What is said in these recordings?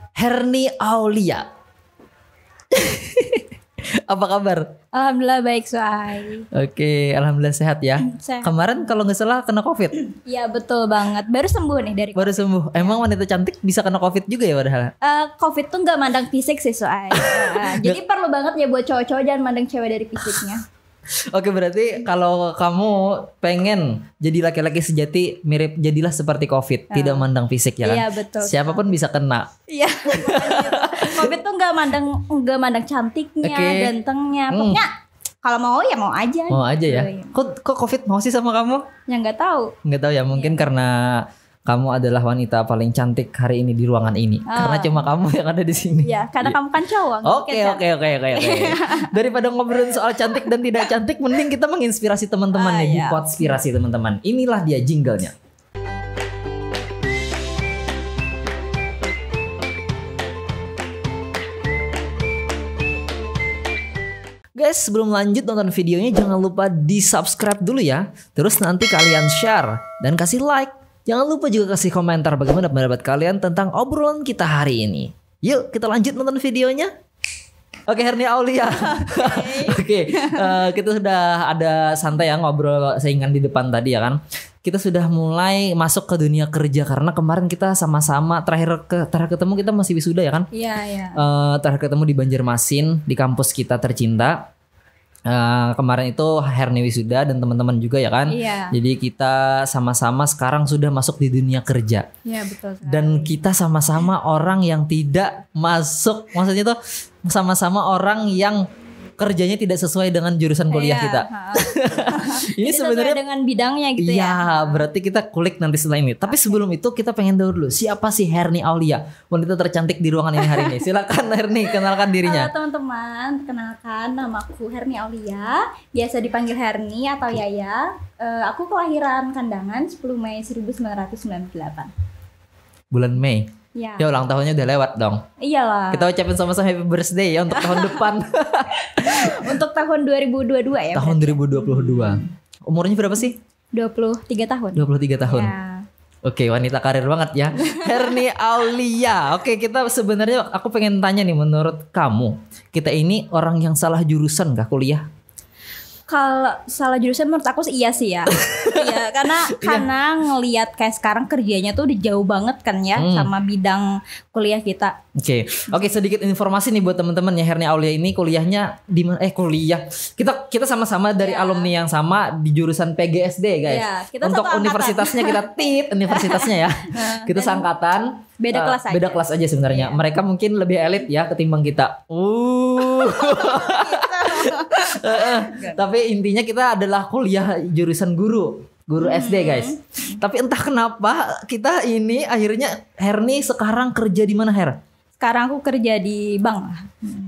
Herni Aulia. Apa kabar? Alhamdulillah baik Suai. Oke, alhamdulillah sehat ya. Sehat. Kemarin kalau nggak salah kena COVID. Iya betul banget. Baru sembuh nih dari Baru sembuh. Emang wanita cantik bisa kena COVID juga ya padahal? COVID tuh nggak mandang fisik sih Suai. Jadi perlu banget ya buat cowok-cowok jangan mandang cewek dari fisiknya. Oke, berarti kalau kamu pengen jadi laki-laki sejati, mirip jadilah seperti COVID, tidak mandang fisik ya kan? Iya betul. Siapapun bisa kena. Iya. COVID tuh nggak mandang cantiknya, Oke. gantengnya. Pokoknya kalau mau ya mau aja. Mau aja ya. Gitu. Kok COVID mau sih sama kamu? Ya nggak tahu. Nggak tahu ya, mungkin karena kamu adalah wanita paling cantik hari ini di ruangan ini. Karena cuma kamu yang ada di sini. Ya karena kamu kan cowok. Oke. Daripada ngobrolin soal cantik dan tidak cantik, mending kita menginspirasi teman-teman nih, iya. Dipotspirasi teman-teman. Inilah dia jinglenya. Guys, sebelum lanjut nonton videonya jangan lupa di subscribe dulu ya. Terus nanti kalian share dan kasih like. Jangan lupa juga kasih komentar bagaimana pendapat kalian tentang obrolan kita hari ini. Yuk kita lanjut nonton videonya. Oke, Herni Aulia. Oke, kita sudah ada santai ya ngobrol saingan di depan tadi ya kan. Kita sudah mulai masuk ke dunia kerja karena kemarin kita sama-sama terakhir ketemu kita masih wisuda ya kan? Iya. Terakhir ketemu di Banjarmasin di kampus kita tercinta. Kemarin itu Herni wisuda dan teman-teman juga ya kan? Iya. Jadi kita sama-sama sekarang sudah masuk di dunia kerja. Iya betul. Dan kita sama-sama orang yang tidak masuk, maksudnya tuh sama-sama orang yang kerjanya tidak sesuai dengan jurusan kuliah kita. Ini Jadi sebenarnya sesuai dengan bidangnya gitu ya. Iya, berarti kita kulik nanti setelah ini. Tapi sebelum itu kita pengen tahu dulu siapa sih Herni Aulia, wanita tercantik di ruangan ini hari ini. Silakan Herni, kenalkan dirinya. Halo teman-teman, kenalkan namaku Herni Aulia, biasa dipanggil Herni atau Yaya. Aku kelahiran Kandangan 10 Mei 1998. Bulan Mei. Ya. Ya ulang tahunnya udah lewat dong. Iyalah. Kita ucapin sama-sama happy birthday ya untuk tahun depan. Untuk tahun 2022 ya. Tahun 2022. Umurnya berapa sih? 23 tahun. 23 tahun. Ya. Oke, wanita karir banget ya. Herni Aulia. Oke, kita sebenarnya aku pengen tanya nih, menurut kamu, kita ini orang yang salah jurusan gak kuliah? Kalau salah jurusan menurut aku sih iya sih ya. Iya, karena ngelihat kayak sekarang kerjanya tuh udah jauh banget kan ya sama bidang kuliah kita. Oke, sedikit informasi nih buat teman-teman ya, Herni Aulia ini kuliahnya di mana? Kuliah. Kita sama-sama dari alumni yang sama di jurusan PGSD, guys. Iya, kita untuk satu angkatan. universitasnya kita universitasnya ya. Kita seangkatan. Beda kelas aja. Beda kelas aja sebenarnya. Mereka mungkin lebih elit ya ketimbang kita. Tapi intinya kita adalah kuliah jurusan guru SD guys. Tapi entah kenapa kita ini akhirnya Herni sekarang kerja di mana Her? Sekarang aku kerja di bank.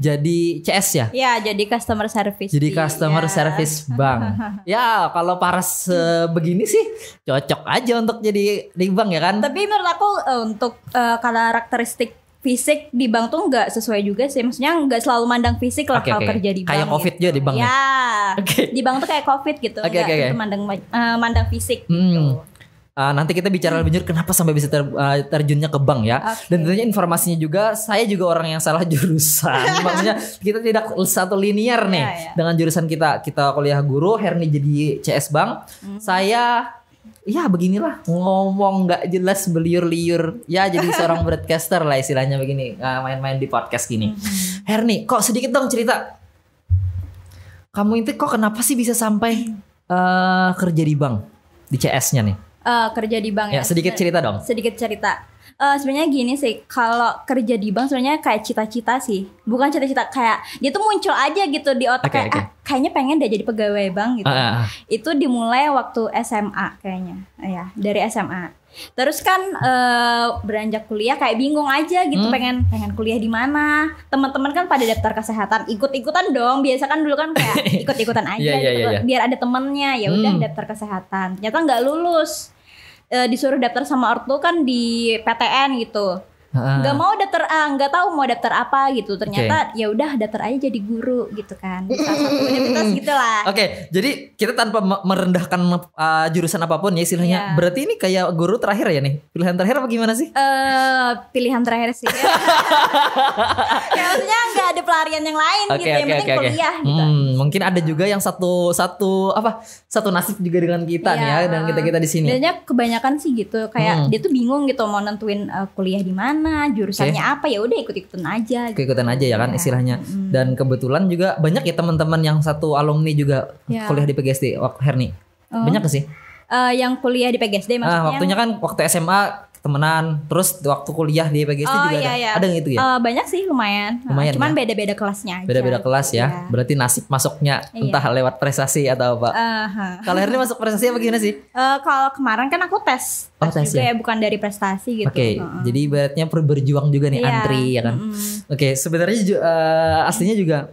Jadi CS ya? Ya, jadi customer service. Jadi customer service bank. Ya kalau paras begini sih cocok aja untuk jadi di bank ya kan? Tapi menurut aku untuk karakteristik fisik di bank tuh nggak sesuai juga sih. Maksudnya nggak selalu mandang fisik lah kalau kerja di bank. Kayak COVID juga di bank. Ya. Di bank tuh kayak COVID gitu. Itu mandang fisik gitu. Nanti kita bicara lebih lanjut kenapa sampai bisa terjunnya ke bank ya. Dan tentunya informasinya juga saya juga orang yang salah jurusan. Maksudnya kita tidak satu linear nih dengan jurusan kita. Kita kuliah guru, Herni jadi CS bank. Saya ya beginilah ngomong nggak jelas beliur-liur. Ya jadi seorang broadcaster lah istilahnya begini, main-main di podcast gini. Herni, kok sedikit dong cerita. Kamu itu kok kenapa sih bisa sampai kerja di bank, di CS-nya nih? Kerja di bank ya. Sedikit cerita dong. Sedikit cerita. Sebenarnya gini sih, kalau kerja di bank sebenarnya kayak cita-cita sih. Bukan cita-cita, kayak dia tuh muncul aja gitu di otak kayaknya pengen deh jadi pegawai bank gitu. Itu dimulai waktu SMA kayaknya. Ya, dari SMA. Terus kan beranjak kuliah kayak bingung aja gitu, pengen kuliah di mana. Teman-teman kan pada daftar kesehatan, ikut-ikutan dong. Biasa kan dulu kan kayak ikut-ikutan aja gitu. Biar ada temennya, ya udah daftar kesehatan. Ternyata nggak lulus. Disuruh daftar sama ortu kan di PTN gitu. nggak mau daftar nggak tahu mau daftar apa gitu. Ternyata ya udah daftar aja jadi guru gitu kan. Salah satu universitas gitulah. Oke, jadi kita tanpa merendahkan jurusan apapun ya istilahnya. Berarti ini kayak guru terakhir ya nih. Pilihan terakhir apa gimana sih? Pilihan terakhir sih. Ya maksudnya nggak ada pelarian yang lain gitu. Yang penting kuliah gitu. Mungkin ada juga yang satu nasib juga dengan kita nih ya, dan kita di sini. Biasanya kebanyakan sih gitu, kayak dia tuh bingung gitu mau nentuin kuliah di mana, jurusannya apa, ya udah ikut-ikutan aja. Gitu. Ikutan aja ya kan istilahnya. Dan kebetulan juga banyak ya teman-teman yang satu alumni juga kuliah di PGSD waktu Herni. Banyak gak sih? Yang kuliah di PGSD maksudnya? Waktunya kan waktu SMA temenan, terus waktu kuliah di PGSD juga ada gitu ya? Banyak sih lumayan cuman ya? Beda-beda kelasnya aja. Beda-beda kelas ya. Berarti nasib masuknya entah lewat prestasi atau apa. Kalau Herni masuk prestasi apa gimana sih? Kalau kemarin kan aku tes juga ya, bukan dari prestasi gitu. Jadi ibaratnya berjuang juga nih, antri ya kan. Sebenarnya aslinya juga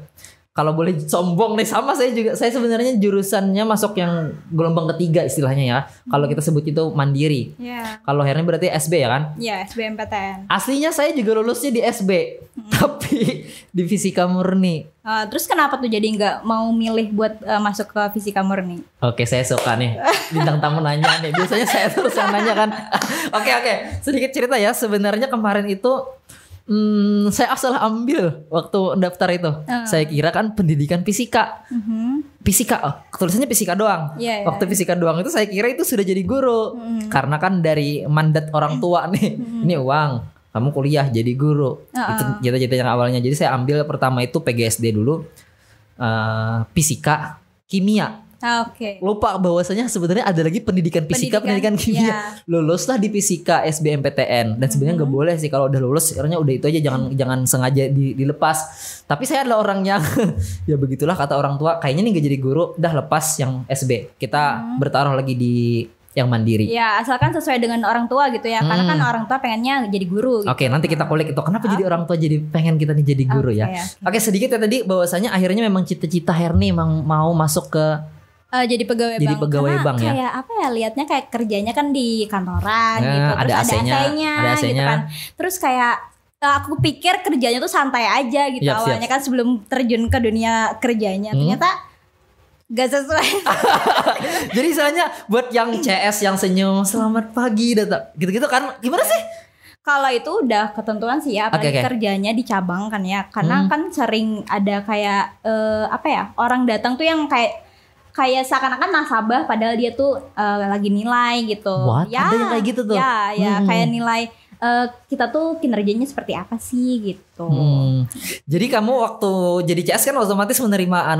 kalau boleh sombong nih, sama saya sebenarnya jurusannya masuk yang gelombang ketiga istilahnya ya. Kalau kita sebut itu mandiri. Kalau Herni berarti SB ya kan? Iya, SBMPTN. Aslinya saya juga lulusnya di SB, tapi di fisika murni. Terus kenapa tuh jadi nggak mau milih buat masuk ke fisika murni? Oke, saya suka nih bintang tamu nanya nih. Biasanya saya terus yang nanya kan. Oke. Sedikit cerita ya. Sebenarnya kemarin itu saya salah ambil waktu daftar itu. Saya kira kan pendidikan fisika. Fisika, tulisannya fisika doang. Waktu fisika doang itu saya kira itu sudah jadi guru. Karena kan dari mandat orang tua nih. Ini uang, kamu kuliah jadi guru. Itu cita-cita yang awalnya. Jadi saya ambil pertama itu PGSD dulu. Fisika, kimia. Lupa bahwasanya sebenarnya ada lagi pendidikan fisika, pendidikan kimia. Luluslah di fisika SBMPTN, dan sebenarnya nggak boleh sih kalau udah lulus, sebenarnya udah itu aja, jangan sengaja dilepas. Tapi saya adalah orang yang ya begitulah kata orang tua, kayaknya nih nggak jadi guru, udah lepas yang SB, kita bertaruh lagi di yang mandiri. Ya asalkan sesuai dengan orang tua gitu ya, karena kan orang tua pengennya jadi guru. Gitu. Nanti kita kulik itu kenapa jadi orang tua jadi pengen kita nih jadi guru ya. Sedikit ya tadi bahwasanya akhirnya memang cita-cita Herni memang mau masuk ke jadi pegawai bank ya. Kayak apa ya, liatnya kayak kerjanya kan di kantoran gitu. Terus ada AC-nya gitu kan. Terus kayak aku pikir kerjanya tuh santai aja gitu awalnya kan sebelum terjun ke dunia kerjanya. Ternyata gak sesuai. Jadi istilahnya buat yang CS yang senyum selamat pagi gitu-gitu kan gimana sih? Kalau itu udah ketentuan sih ya, apalagi kerjanya di cabang kan ya. Karena kan sering ada kayak orang datang tuh yang kayak seakan-akan nasabah padahal dia tuh lagi nilai gitu. Ya, ada yang kayak gitu tuh. Ya, kayak nilai kita tuh kinerjanya seperti apa sih gitu. Jadi kamu waktu jadi CS kan otomatis menerima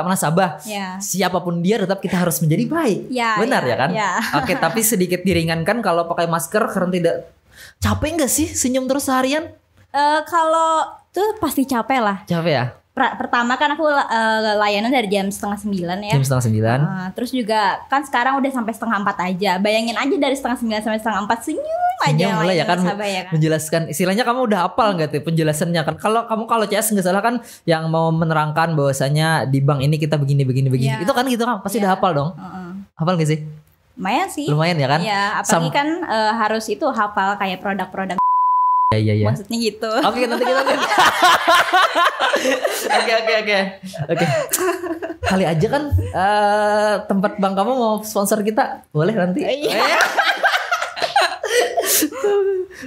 nasabah. Siapapun dia tetap kita harus menjadi baik. Benar ya kan? Tapi sedikit diringankan kalau pakai masker karena tidak. Capek nggak sih senyum terus seharian? Kalau tuh pasti capek lah. Capek ya? Pertama kan aku layanan dari jam 8:30 ya. Jam 8:30. Terus juga kan sekarang udah sampai 3:30 aja. Bayangin aja dari 3:30 sampai 3:30 senyum aja mulai ya kan, menjelaskan istilahnya kamu udah hafal nggak tuh penjelasannya kan? Kalau CS nggak salah kan yang mau menerangkan bahwasanya di bank ini kita begini. Itu kan gitu kan pasti udah hafal dong. Hafal nggak sih? Lumayan sih. Lumayan ya kan? Iya, apalagi kan harus itu hafal kayak produk-produk. Iya. Maksudnya gitu. Oke, nanti kita lihat. Oke. Kali aja kan tempat bank kamu mau sponsor kita, boleh nanti.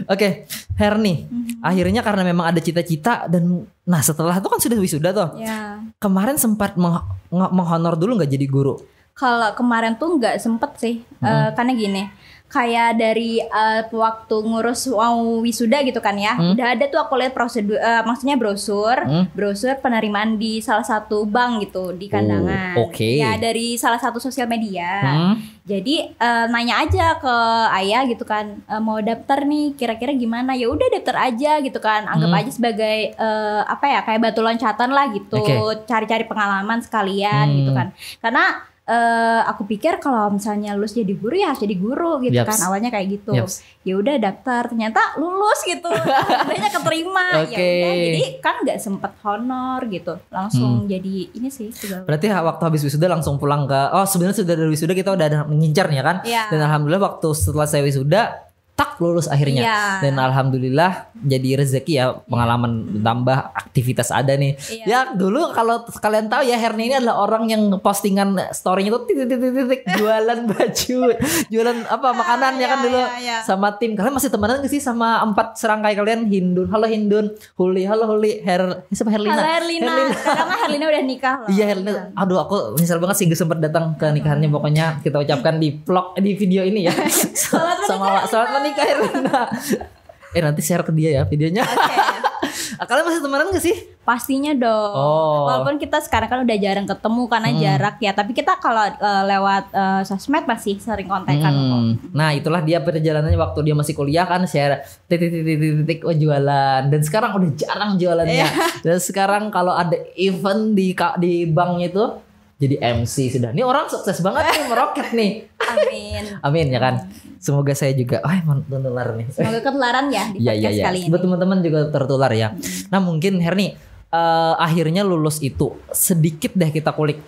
Oke, Herni. Akhirnya karena memang ada cita-cita dan setelah itu kan sudah wisuda tuh. Kemarin sempat menghonor dulu nggak jadi guru? Kalau kemarin tuh nggak sempet sih, karena gini. Kayak dari waktu ngurus wisuda gitu kan ya, udah ada tuh aku lihat prosedur, maksudnya brosur penerimaan di salah satu bank gitu di Kandangan. Ya dari salah satu sosial media. Jadi nanya aja ke ayah gitu kan, mau daftar nih kira-kira gimana? Ya udah daftar aja gitu kan, anggap aja sebagai kayak batu loncatan lah gitu, cari-cari pengalaman sekalian gitu kan, karena aku pikir kalau misalnya lulus jadi guru ya harus jadi guru gitu kan, awalnya kayak gitu. Ya udah daftar, ternyata lulus gitu, akhirnya keterima. Ya udah, jadi kan nggak sempet honor gitu, langsung jadi ini sih. Berarti waktu habis wisuda langsung pulang ke sebenarnya sudah dari wisuda kita udah ada mengincar ya kan. Dan alhamdulillah waktu setelah saya wisuda tak lulus akhirnya. Dan alhamdulillah jadi rezeki ya, pengalaman tambah, aktivitas ada nih. Ya dulu kalau kalian tahu ya, Herni ini adalah orang yang postingan story-nya itu titik jualan baju, jualan apa makanan ya kan dulu sama tim. Kalian masih temenan gak sih sama 4 serangkai kalian? Hindun, halo Hindun, Huli, halo Huli, siapa Herlina? Halo Herlina. Karena Herlina udah nikah loh. Iya Herlina. Aduh aku menyesal banget sih gak sempat datang ke nikahannya. Pokoknya kita ucapkan di vlog, di video ini ya. Selamat menikah Herlina. Nanti share ke dia ya videonya. Kalian masih temenan gak sih? Pastinya dong. Walaupun kita sekarang kan udah jarang ketemu karena jarak ya. Tapi kita kalau lewat sosmed masih sering kontekan. Nah itulah dia perjalanannya waktu dia masih kuliah kan, share titik jualan. Dan sekarang udah jarang jualannya. Dan sekarang kalau ada event di banknya itu jadi MC sudah. Ini orang sukses banget nih, meroket nih. Amin. Amin ya kan. Semoga saya juga menular nih. Semoga ketularan ya di podcast kali ini. Buat teman-teman juga tertular ya. Nah mungkin Herni akhirnya lulus itu sedikit deh kita kulik.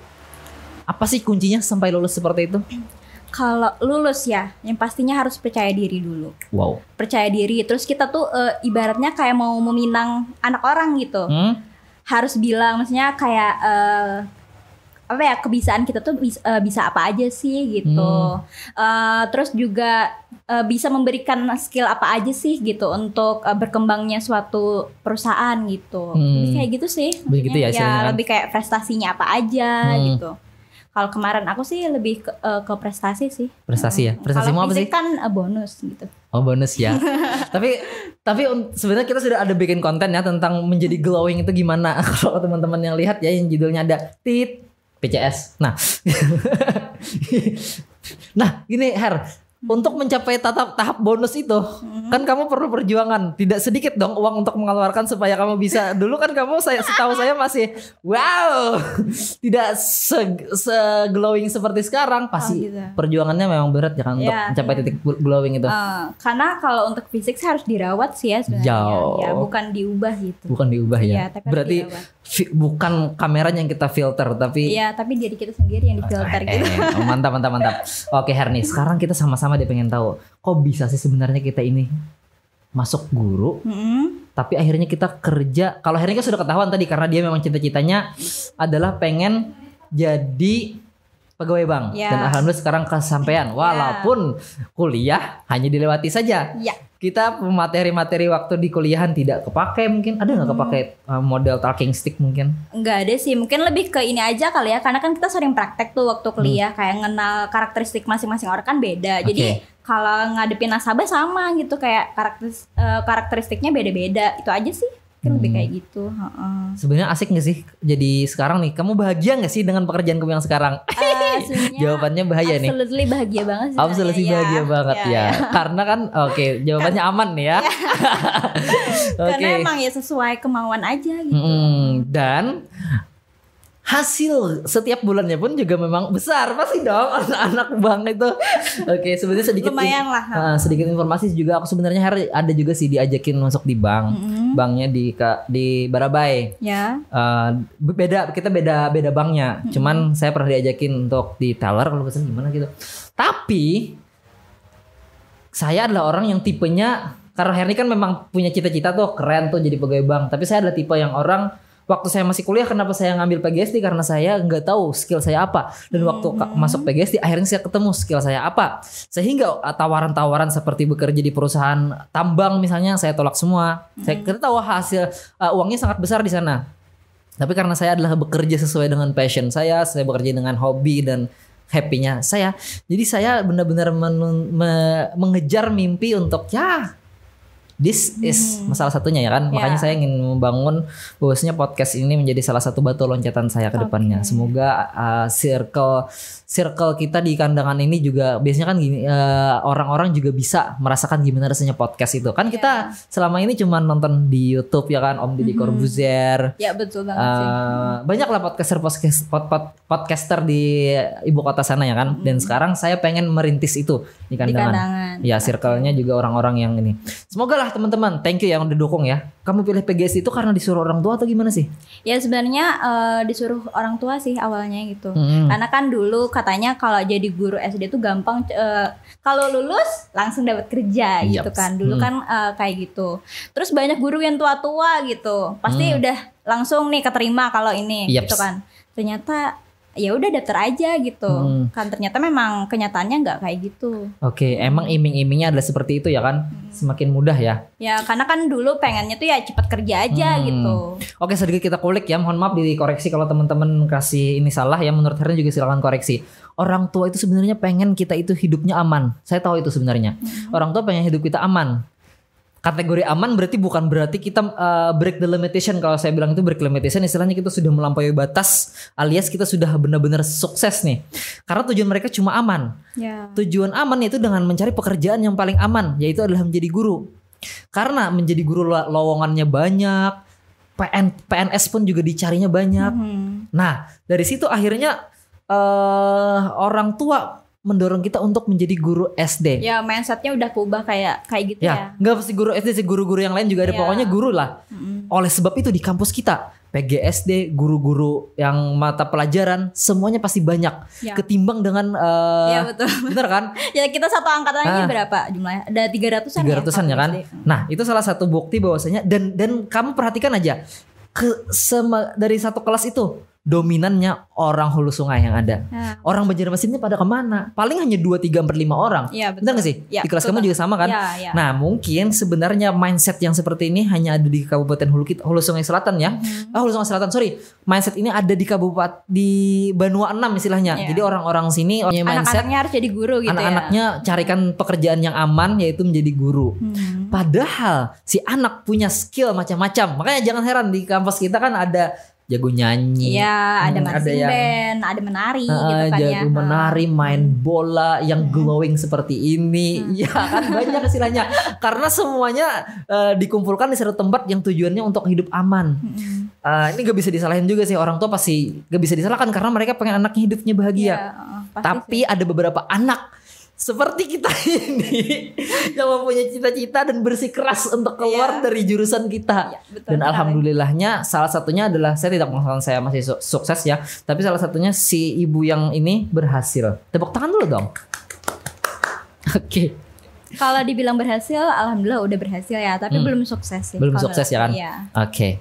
Apa sih kuncinya sampai lulus seperti itu? Kalau lulus ya, yang pastinya harus percaya diri dulu. Wow. Percaya diri. Terus kita tuh ibaratnya kayak mau meminang anak orang gitu. Harus bilang, maksudnya kayak apa ya, kebiasaan kita tuh bisa apa aja sih gitu. Terus juga bisa memberikan skill apa aja sih gitu untuk berkembangnya suatu perusahaan gitu. Lebih kayak gitu sih. Begitu ya, ya lebih kayak prestasinya apa aja gitu. Kalau kemarin aku sih lebih ke prestasi sih. Prestasi ya. Prestasimu apa sih? Kan bonus gitu. Oh bonus ya. tapi sebenarnya kita sudah ada bikin konten ya tentang menjadi glowing itu gimana. Kalau teman-teman yang lihat ya, yang judulnya ada PCS. Nah gini Her, untuk mencapai tahap bonus itu kan kamu perlu perjuangan. Tidak sedikit dong uang untuk mengeluarkan supaya kamu bisa. Dulu kan kamu setahu saya masih tidak se-glowing seperti sekarang. Pasti gitu. Perjuangannya memang berat ya kan untuk mencapai titik glowing itu. Karena kalau untuk fisik harus dirawat sih ya sebenarnya. Ya bukan diubah gitu. Bukan diubah ya. Berarti bukan kameranya yang kita filter tapi tapi diri kita sendiri yang difilter gitu. Mantap. Oke Herni, sekarang kita sama-sama dia pengen tahu kok bisa sih sebenarnya kita ini masuk guru tapi akhirnya kita kerja. Kalau Herni kan sudah ketahuan tadi karena dia memang cita-citanya adalah pengen jadi pegawai bank dan alhamdulillah sekarang kesampaian walaupun kuliah hanya dilewati saja. Kita materi-materi waktu di kuliahan tidak kepake, mungkin ada nggak kepake model talking stick mungkin? Nggak ada sih, mungkin lebih ke ini aja kali ya, karena kan kita sering praktek tuh waktu kuliah kayak ngenal karakteristik masing-masing orang kan beda. Jadi kalau ngadepin nasabah sama gitu, kayak karakteristiknya beda-beda, itu aja sih. Lebih kayak gitu. Sebenarnya asik gak sih jadi sekarang nih? Kamu bahagia gak sih dengan pekerjaan kamu yang sekarang? Jawabannya bahaya nih. Absolutely bahagia banget sih. Absolutely bahagia banget ya. Karena kan jawabannya aman nih ya. Karena emang ya sesuai kemauan aja gitu. Dan hasil setiap bulannya pun juga memang besar pasti dong anak-anak bank itu. Sebenarnya sedikit lumayan lah. Sedikit informasi juga, aku sebenarnya ada juga sih diajakin masuk di bank. Banknya di Barabai. Ya. Kita beda banknya. Cuman saya pernah diajakin untuk di teller kalau pesan gimana gitu. Tapi saya adalah orang yang tipenya, karena Herni kan memang punya cita-cita tuh keren tuh jadi pegawai bank. Tapi saya adalah tipe yang orang waktu saya masih kuliah, kenapa saya ngambil PGSD? Karena saya nggak tahu skill saya apa. Dan waktu masuk PGSD, akhirnya saya ketemu skill saya apa. Sehingga tawaran-tawaran seperti bekerja di perusahaan tambang misalnya, saya tolak semua. Kita tahu hasil uangnya sangat besar di sana. Tapi karena saya adalah bekerja sesuai dengan passion saya bekerja dengan hobi dan happy-nya saya. Jadi saya benar-benar mengejar mimpi untuk this is salah satunya ya kan. Makanya saya ingin membangun bahwasanya podcast ini menjadi salah satu batu loncatan saya ke depannya. Semoga circle kita di kandangan ini juga biasanya kan gini, orang-orang juga bisa merasakan gimana rasanya podcast itu. Kan kita selama ini cuma nonton di YouTube ya kan, Om Deddy Corbuzier. Ya betul banget sih. Banyak lah podcaster di ibu kota sana ya kan. Dan sekarang saya pengen merintis itu di kandangan. Ya circle-nya juga orang-orang yang ini. Semoga lah lah teman-teman, thank you yang udah dukung ya. Kamu pilih PGSD itu karena disuruh orang tua atau gimana sih? Ya sebenarnya disuruh orang tua sih awalnya gitu. Karena kan dulu katanya kalau jadi guru SD tuh gampang, kalau lulus langsung dapat kerja gitu kan. Dulu kan kayak gitu. Terus banyak guru yang tua-tua gitu, pasti udah langsung nih keterima kalau ini gitu kan. Ternyata ya udah daftar aja gitu kan, ternyata memang kenyataannya nggak kayak gitu. Oke, emang iming-imingnya adalah seperti itu ya kan, semakin mudah ya. Ya karena kan dulu pengennya tuh ya cepat kerja aja gitu. Oke, sedikit kita kulik ya, mohon maaf dikoreksi kalau teman-teman kasih ini salah ya, menurut Herni juga silakan koreksi. Orang tua itu sebenarnya pengen kita itu hidupnya aman, saya tahu itu sebenarnya. Orang tua pengen hidup kita aman. Kategori aman bukan berarti kita break the limitation. Kalau saya bilang itu break limitation, istilahnya kita sudah melampaui batas, alias kita sudah benar-benar sukses nih. Karena tujuan mereka cuma aman. Tujuan aman itu dengan mencari pekerjaan yang paling aman, yaitu adalah menjadi guru. Karena menjadi guru lowongannya banyak, PNS pun juga dicarinya banyak. Nah dari situ akhirnya orang tua mendorong kita untuk menjadi guru SD. Ya mindsetnya udah keubah kayak gitu ya. Nggak pasti guru SD sih, guru-guru yang lain juga ada. Pokoknya guru lah. Oleh sebab itu di kampus kita PGSD, guru-guru yang mata pelajaran semuanya pasti banyak ketimbang dengan ya betul. Bener kan? Ya kita satu angkatan aja berapa jumlahnya? Ada 300-an 300-an ya kan? Nah itu salah satu bukti bahwasanya, dan kamu perhatikan aja dari satu kelas itu dominannya orang Hulu Sungai yang ada. Orang Banjarmasin ini pada kemana? Paling hanya 2, 3, 4, 5 orang. Benar gak sih? Di kelas kamu juga sama kan? Nah mungkin sebenarnya mindset yang seperti ini hanya ada di Kabupaten Hulu Sungai Selatan ya. Hulu Sungai Selatan, sorry. Mindset ini ada di Kabupaten di Banua 6 istilahnya. Jadi orang-orang sini punya mindset anak-anaknya harus jadi guru gitu. Anak-anaknya carikan pekerjaan yang aman, yaitu menjadi guru. Padahal si anak punya skill macam-macam. Makanya jangan heran di kampus kita kan ada jago nyanyi, ada marching band, ada menari gitu kan jago menari, main bola yang glowing seperti ini, ya kan banyak istilahnya. Karena semuanya dikumpulkan di satu tempat yang tujuannya untuk hidup aman. Ini gak bisa disalahin juga sih, orang tua pasti gak bisa disalahkan karena mereka pengen anaknya hidupnya bahagia. Tapi ada beberapa anak seperti kita ini yang mempunyai cita-cita dan bersikeras untuk keluar dari jurusan kita. Dan alhamdulillahnya salah satunya adalah, saya tidak mengatakan saya masih sukses ya, tapi salah satunya si ibu yang ini berhasil. Tepuk tangan dulu dong. Oke. Kalau dibilang berhasil, alhamdulillah udah berhasil ya, tapi belum sukses sih. Belum sukses ya kan? Oke.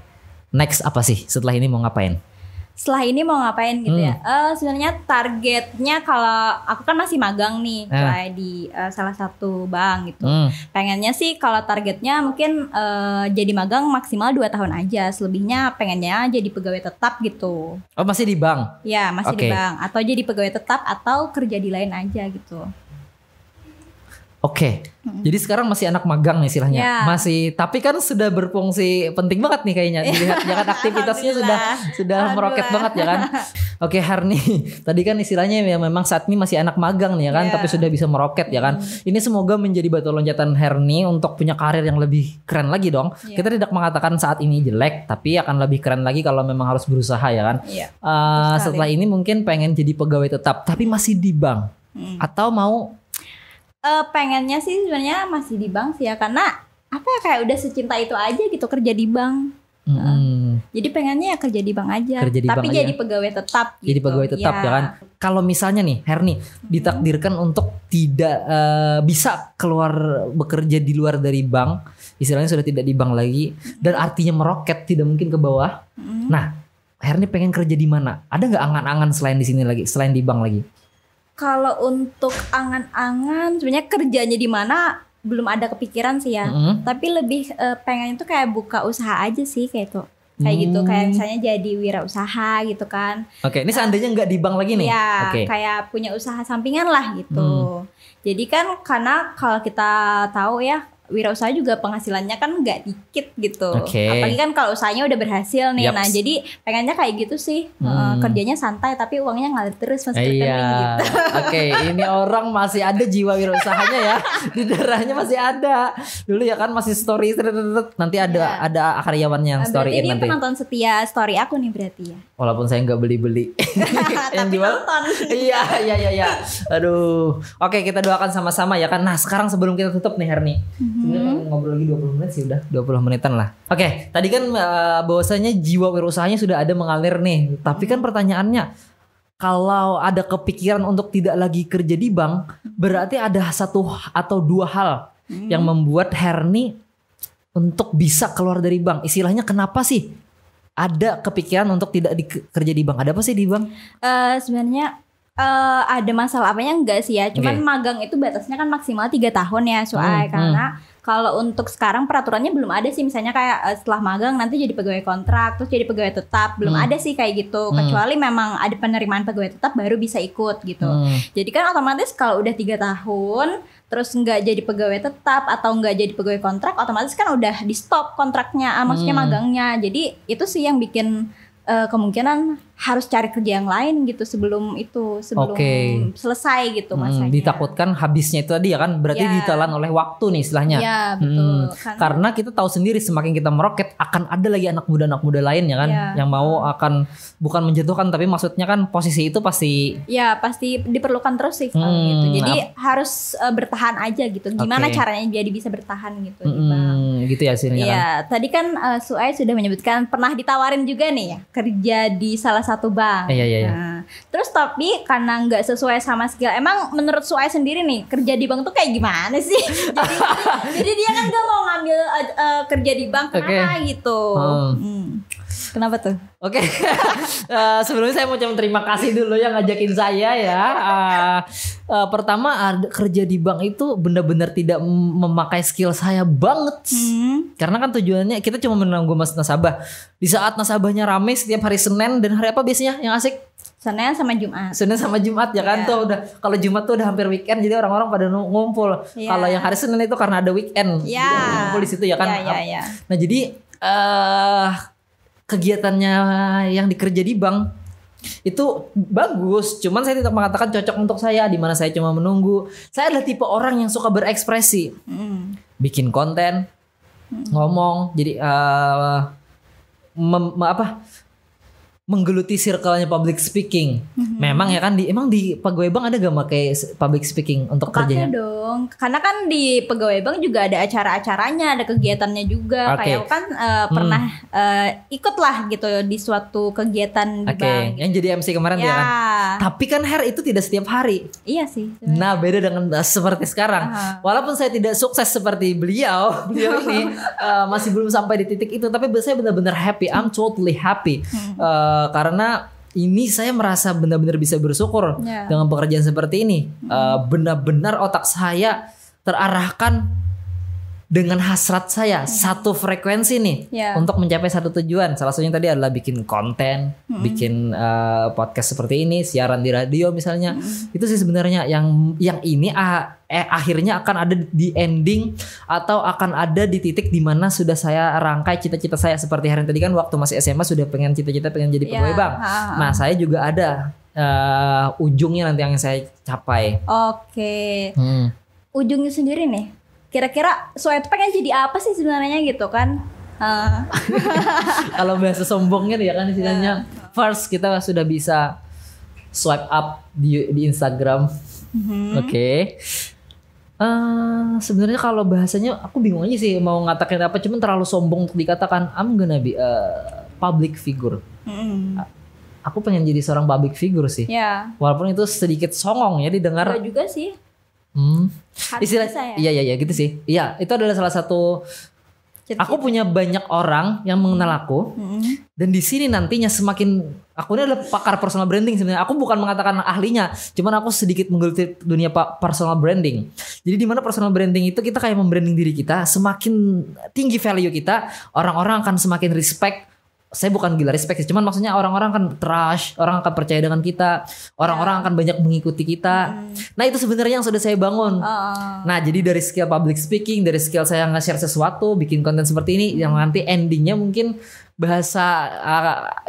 Next apa sih setelah ini mau ngapain? Setelah ini mau ngapain gitu ya? Sebenarnya targetnya, kalau aku kan masih magang nih kayak di salah satu bank gitu. Pengennya sih kalau targetnya mungkin jadi magang maksimal 2 tahun aja. Selebihnya pengennya jadi pegawai tetap gitu. Oh masih di bank? Ya masih di bank. Atau jadi pegawai tetap atau kerja di lain aja gitu. Oke, jadi sekarang masih anak magang nih istilahnya, masih, tapi kan sudah berfungsi penting banget nih kayaknya. Dilihat ya kan aktivitasnya sudah meroket banget ya kan. Oke Herni, tadi kan istilahnya ya memang saat ini masih anak magang nih ya kan, tapi sudah bisa meroket ya kan. Ini semoga menjadi batu loncatan Herni untuk punya karir yang lebih keren lagi dong. Kita tidak mengatakan saat ini jelek, tapi akan lebih keren lagi kalau memang harus berusaha ya kan. Setelah ini mungkin pengen jadi pegawai tetap, tapi masih di bank atau mau? Pengennya sih sebenarnya masih di bank sih ya, karena apa ya, kayak udah secinta itu aja gitu kerja di bank. Jadi pengennya ya kerja di bank aja, tapi jadi pegawai tetap. Jadi pegawai tetap ya kan. Kalau misalnya nih Herni ditakdirkan untuk tidak bisa keluar bekerja di luar dari bank, istilahnya sudah tidak di bank lagi, dan artinya meroket tidak mungkin ke bawah. Nah Herni pengen kerja di mana? Ada nggak angan-angan selain di sini lagi, selain di bank lagi? Kalau untuk angan-angan sebenarnya kerjanya di mana belum ada kepikiran sih ya. Tapi lebih pengen itu kayak buka usaha aja sih kayak itu. Kayak gitu, kayak misalnya jadi wirausaha gitu kan. Oke, ini seandainya nggak di bank lagi nih. Iya, kayak punya usaha sampingan lah gitu. Jadi kan karena kalau kita tahu ya, wirausaha juga penghasilannya kan nggak dikit gitu. Apalagi kan kalau usahanya udah berhasil nih. Nah jadi pengennya kayak gitu sih. Kerjanya santai tapi uangnya ngalir terus masuk rekening gitu. Ini orang masih ada jiwa wirausahanya ya. Di darahnya masih ada. Dulu ya kan masih story. Nanti ada karyawannya yang storyin nanti. Berarti ini penonton setia story aku nih berarti ya. Walaupun saya nggak beli-beli. Yang jual nonton. Iya. Aduh. Oke, kita doakan sama-sama ya kan. Nah sekarang sebelum kita tutup nih Herni, Ngobrol lagi 20 menit sih udah 20 menitan lah. Oke, tadi kan bahwasanya jiwa wirausahanya sudah ada mengalir nih. Tapi kan pertanyaannya, kalau ada kepikiran untuk tidak lagi kerja di bank, berarti ada satu atau dua hal yang membuat Herni untuk bisa keluar dari bank. Istilahnya kenapa sih ada kepikiran untuk tidak kerja di bank? Ada apa sih di bank? Sebenarnya ada masalah apanya enggak sih ya. Cuman magang itu batasnya kan maksimal 3 tahun ya Suai. Karena kalau untuk sekarang peraturannya belum ada sih. Misalnya kayak setelah magang nanti jadi pegawai kontrak, terus jadi pegawai tetap. Belum ada sih kayak gitu. Kecuali memang ada penerimaan pegawai tetap baru bisa ikut gitu. Jadi kan otomatis kalau udah 3 tahun terus nggak jadi pegawai tetap atau nggak jadi pegawai kontrak, otomatis kan udah di stop kontraknya, maksudnya magangnya. Jadi itu sih yang bikin kemungkinan harus cari kerja yang lain gitu sebelum selesai gitu masanya. Ditakutkan habisnya itu tadi ya kan, berarti ditelan oleh waktu nih istilahnya. Iya betul. Karena kita tahu sendiri semakin kita meroket akan ada lagi anak muda lain ya kan, yang mau akan bukan menjatuhkan tapi maksudnya kan posisi itu pasti. Ya pasti diperlukan terus sih gitu. Jadi harus bertahan aja gitu. Gimana caranya jadi bisa bertahan gitu. Gitu ya hasilnya. Iya, tadi kan Suai sudah menyebutkan pernah ditawarin juga nih ya kerja di salah satu bank. Iya. Nah, terus tapi karena nggak sesuai sama skill. Emang menurut Suai sendiri nih kerja di bank tuh kayak gimana sih? jadi dia kan gak mau ngambil kerja di bank kenapa gitu? Kenapa tuh? Oke. Sebelumnya saya mau terima kasih dulu yang ngajakin saya ya. Pertama kerja di bank itu benar-benar tidak memakai skill saya banget. Karena kan tujuannya kita cuma menunggu nasabah. Di saat nasabahnya rame setiap hari Senin dan hari apa biasanya yang asik? Senin sama Jumat ya kan tuh udah, kalau Jumat tuh udah hampir weekend jadi orang-orang pada ngumpul. Kalau yang hari Senin itu karena ada weekend. Ngumpul di situ ya kan. Nah, jadi kegiatannya yang dikerja di bank itu bagus, cuman saya tidak mengatakan cocok untuk saya, di mana saya cuma menunggu. Saya adalah tipe orang yang suka berekspresi, bikin konten, ngomong, jadi menggeluti circle-nya public speaking. Memang ya kan emang di pegawai bank ada gak pakai public speaking untuk kerjanya? Pakai dong. Karena kan di pegawai bank juga ada acara-acaranya, ada kegiatannya juga. Kayak kan pernah ikut lah gitu di suatu kegiatan di bank. Yang jadi MC kemarin ya kan. Tapi kan itu tidak setiap hari. Iya sih. Nah, beda dengan seperti sekarang. Walaupun saya tidak sukses seperti beliau ini masih belum sampai di titik itu, tapi saya benar-benar happy. I'm totally happy. Karena ini saya merasa benar-benar bisa bersyukur dengan pekerjaan seperti ini. Benar-benar otak saya terarahkan dengan hasrat saya satu frekuensi nih untuk mencapai satu tujuan. Salah satunya tadi adalah bikin konten, bikin podcast seperti ini, siaran di radio misalnya. Itu sih sebenarnya yang ini akhirnya akan ada di ending atau akan ada di titik di mana sudah saya rangkai cita-cita saya. Seperti hari tadi kan waktu masih SMA sudah pengen jadi pegawai bank. Nah, saya juga ada ujungnya nanti yang saya capai. Ujungnya sendiri nih. Kira-kira Suai pengen jadi apa sih sebenarnya gitu kan? Kalau bahasa sombongnya ya kan istilahnya first kita sudah bisa swipe up di Instagram. Sebenarnya kalau bahasanya aku bingung aja sih mau ngatakan apa, cuman terlalu sombong untuk dikatakan. I'm gonna be a public figure. Aku pengen jadi seorang public figure sih. Walaupun itu sedikit songong ya didengar. Enggak juga sih. Istilah iya gitu sih. Iya, itu adalah salah satu. Aku punya banyak orang yang mengenal aku. Dan di sini nantinya semakin aku ini adalah pakar personal branding sebenarnya. Aku bukan mengatakan ahlinya, cuman aku sedikit menggeluti dunia personal branding. Jadi di mana personal branding itu kita kayak membranding diri kita, semakin tinggi value kita, orang-orang akan semakin respect. Saya bukan gila respect, cuman maksudnya orang-orang akan trust, orang akan percaya dengan kita, orang-orang akan banyak mengikuti kita. Nah, itu sebenarnya yang sudah saya bangun. Nah, jadi dari skill public speaking, dari skill saya nge-share sesuatu, bikin konten seperti ini, yang nanti endingnya mungkin bahasa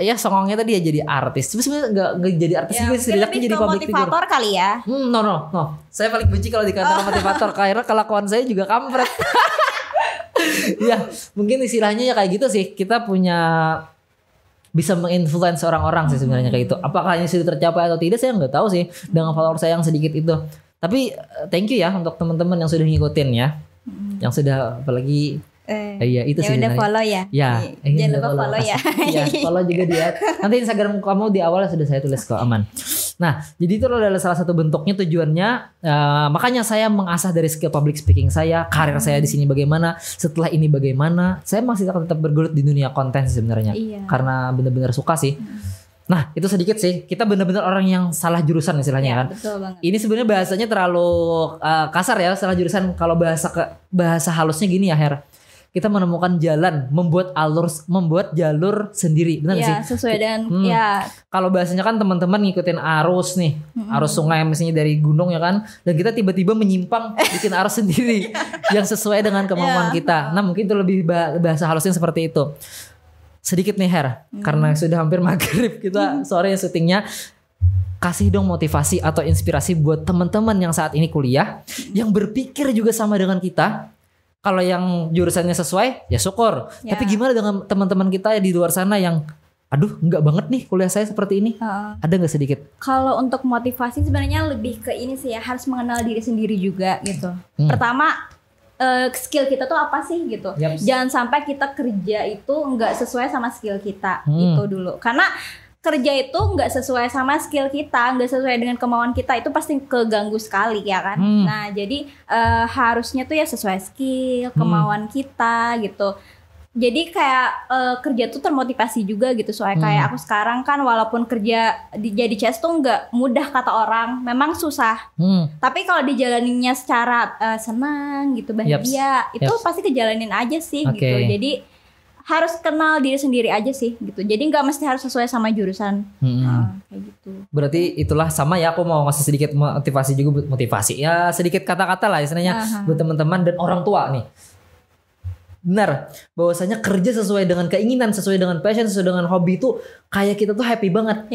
ya songongnya tadi ya jadi artis. Tapi sebenarnya nggak jadi artis juga, setidaknya jadi public figure. Motivator kali ya? No. Saya paling benci kalau dikatakan motivator, karena kelakuan saya juga kampret. Ya mungkin istilahnya ya kayak gitu sih. Kita punya bisa menginfluence orang-orang sih sebenarnya kayak gitu. Apakah ini sudah tercapai atau tidak saya nggak tahu sih dengan follower saya yang sedikit itu. Tapi thank you ya untuk teman-teman yang sudah ngikutin ya. Yang sudah apalagi iya itu sih. Udah follow ya. Ya, jangan lupa follow ya. Ya, follow juga dia. Nanti Instagram kamu di awal sudah saya tulis kok, aman. Nah, jadi itu adalah salah satu bentuknya tujuannya. Makanya saya mengasah dari skill public speaking saya, karir saya di sini bagaimana, setelah ini bagaimana. Saya masih akan tetap bergelut di dunia konten sebenarnya. Karena benar-benar suka sih. Nah, itu sedikit sih. Kita benar-benar orang yang salah jurusan istilahnya kan. Betul banget. Ini sebenarnya bahasanya terlalu kasar ya, salah jurusan. Kalau bahasa halusnya gini ya, Her. Kita menemukan jalan, membuat jalur sendiri, benar ya, sih? Sesuai dengan ya. Kalau bahasanya kan teman-teman ngikutin arus nih, arus sungai misalnya dari gunung ya kan, dan kita tiba-tiba menyimpang bikin arus sendiri yang sesuai dengan kemampuan kita. Nah mungkin itu lebih bahasa halusnya seperti itu. Sedikit nih Her, karena sudah hampir maghrib kita sore syutingnya. Kasih dong motivasi atau inspirasi buat teman-teman yang saat ini kuliah, yang berpikir juga sama dengan kita. Kalau yang jurusannya sesuai, ya syukur. Tapi gimana dengan teman-teman kita di luar sana yang, aduh, enggak banget nih kuliah saya seperti ini. Ada nggak sedikit? Kalau untuk motivasi sebenarnya lebih ke ini sih ya, harus mengenal diri sendiri juga gitu. Pertama, skill kita tuh apa sih gitu. Jangan sampai kita kerja itu nggak sesuai sama skill kita itu dulu. Karena kerja itu nggak sesuai sama skill kita, nggak sesuai dengan kemauan kita, itu pasti keganggu sekali ya kan. Nah jadi harusnya tuh ya sesuai skill, kemauan kita gitu. Jadi kayak kerja tuh termotivasi juga gitu. Soalnya kayak aku sekarang kan walaupun kerja jadi CS tuh nggak mudah kata orang, memang susah. Tapi kalau dijalaninnya secara senang gitu, bahagia, itu pasti kejalanin aja sih gitu. Jadi harus kenal diri sendiri aja sih gitu. Jadi nggak mesti harus sesuai sama jurusan. Kayak gitu. Berarti itulah sama ya, aku mau ngasih sedikit motivasi juga, motivasi ya sedikit kata-kata lah istilahnya buat teman-teman dan orang tua nih. Benar, bahwasanya kerja sesuai dengan keinginan, sesuai dengan passion, sesuai dengan hobi itu kayak kita tuh happy banget.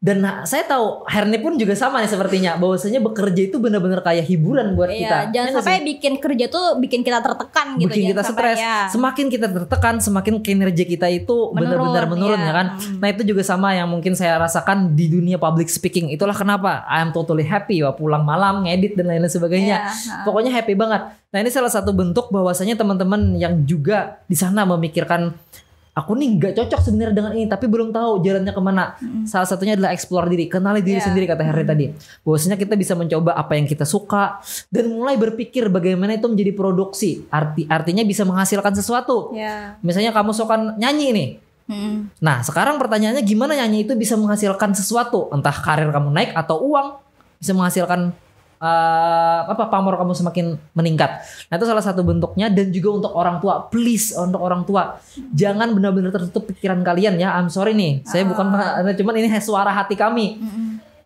Dan saya tahu Herni pun juga sama nih sepertinya, bahwasanya bekerja itu benar-benar kayak hiburan buat kita. Jangan sampai bikin kerja tuh bikin kita tertekan gitu. Bikin kita stres. Semakin kita tertekan, semakin kinerja kita itu benar-benar menurun ya kan. Nah itu juga sama yang mungkin saya rasakan di dunia public speaking. Itulah kenapa I am totally happy ya, pulang malam ngedit dan lain-lain sebagainya. Pokoknya happy banget. Nah ini salah satu bentuk bahwasanya teman-teman yang juga di sana memikirkan, aku nih nggak cocok sebenarnya dengan ini, tapi belum tahu jalannya kemana. Salah satunya adalah explore diri, kenali diri sendiri kata Herni tadi. Bahwasanya kita bisa mencoba apa yang kita suka dan mulai berpikir bagaimana itu menjadi produksi. Artinya bisa menghasilkan sesuatu. Misalnya kamu suka nyanyi nih. Nah sekarang pertanyaannya gimana nyanyi itu bisa menghasilkan sesuatu, entah karir kamu naik atau uang bisa menghasilkan pamor kamu semakin meningkat. Nah itu salah satu bentuknya. Dan juga untuk orang tua, please untuk orang tua jangan benar-benar tertutup pikiran kalian ya. I'm sorry nih, saya bukan cuman ini suara hati kami.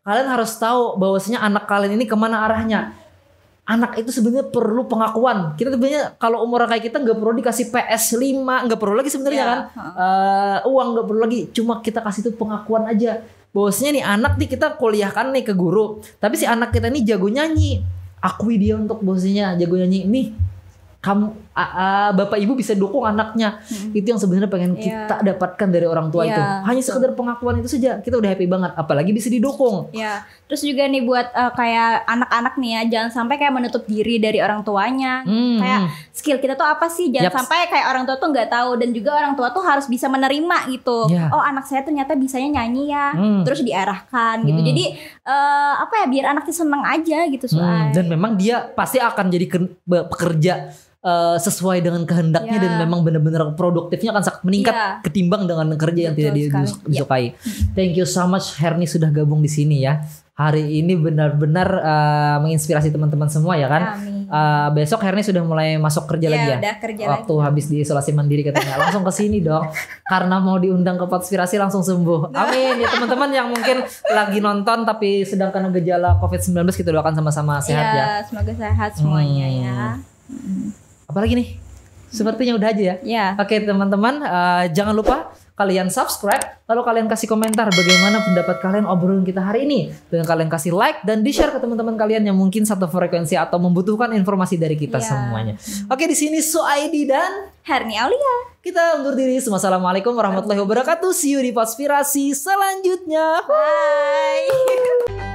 Kalian harus tahu bahwasanya anak kalian ini kemana arahnya. Anak itu sebenarnya perlu pengakuan. Kita sebenarnya kalau umur kayak kita nggak perlu dikasih PS5, nggak perlu lagi sebenarnya kan. Uang nggak perlu lagi, cuma kita kasih itu pengakuan aja. Bahwasanya nih anak nih kita kuliahkan nih ke guru, tapi si anak kita nih jago nyanyi, akui dia untuk bahwasanya jago nyanyi. Nih kamu bapak ibu bisa dukung anaknya. Itu yang sebenarnya pengen kita dapatkan dari orang tua itu. Hanya sekedar pengakuan itu saja kita udah happy banget, apalagi bisa didukung. Terus juga nih buat kayak anak-anak nih ya, jangan sampai kayak menutup diri dari orang tuanya. Kayak skill kita tuh apa sih? Jangan sampai kayak orang tua tuh nggak tahu, dan juga orang tua tuh harus bisa menerima gitu. Oh anak saya ternyata bisanya nyanyi ya, terus diarahkan gitu. Jadi biar anaknya seneng aja gitu. Dan memang dia pasti akan jadi pekerja sesuai dengan kehendaknya dan memang benar-benar produktifnya akan sangat meningkat ketimbang dengan kerja yang tidak disukai. Thank you so much Herni sudah gabung di sini ya. Hari ini benar-benar menginspirasi teman-teman semua ya kan. Besok Herni sudah mulai masuk kerja lagi ya. Udah kerja waktu lagi. Habis di isolasi mandiri katanya langsung ke sini dong. Karena mau diundang ke Podspirasi langsung sembuh. Amin ya teman-teman yang mungkin lagi nonton tapi sedang kena gejala COVID-19, kita doakan sama-sama sehat ya. Semoga sehat semuanya ya. Apalagi nih? Sepertinya udah aja ya. Oke teman-teman, jangan lupa kalian subscribe, lalu kalian kasih komentar bagaimana pendapat kalian obrolan kita hari ini, dan kalian kasih like dan di share ke teman-teman kalian yang mungkin satu frekuensi atau membutuhkan informasi dari kita semuanya. Oke, di sini Suaidi dan Herni Aulia. Kita undur diri. Wassalamualaikum warahmatullahi wabarakatuh. See you di Podspirasi selanjutnya. Bye.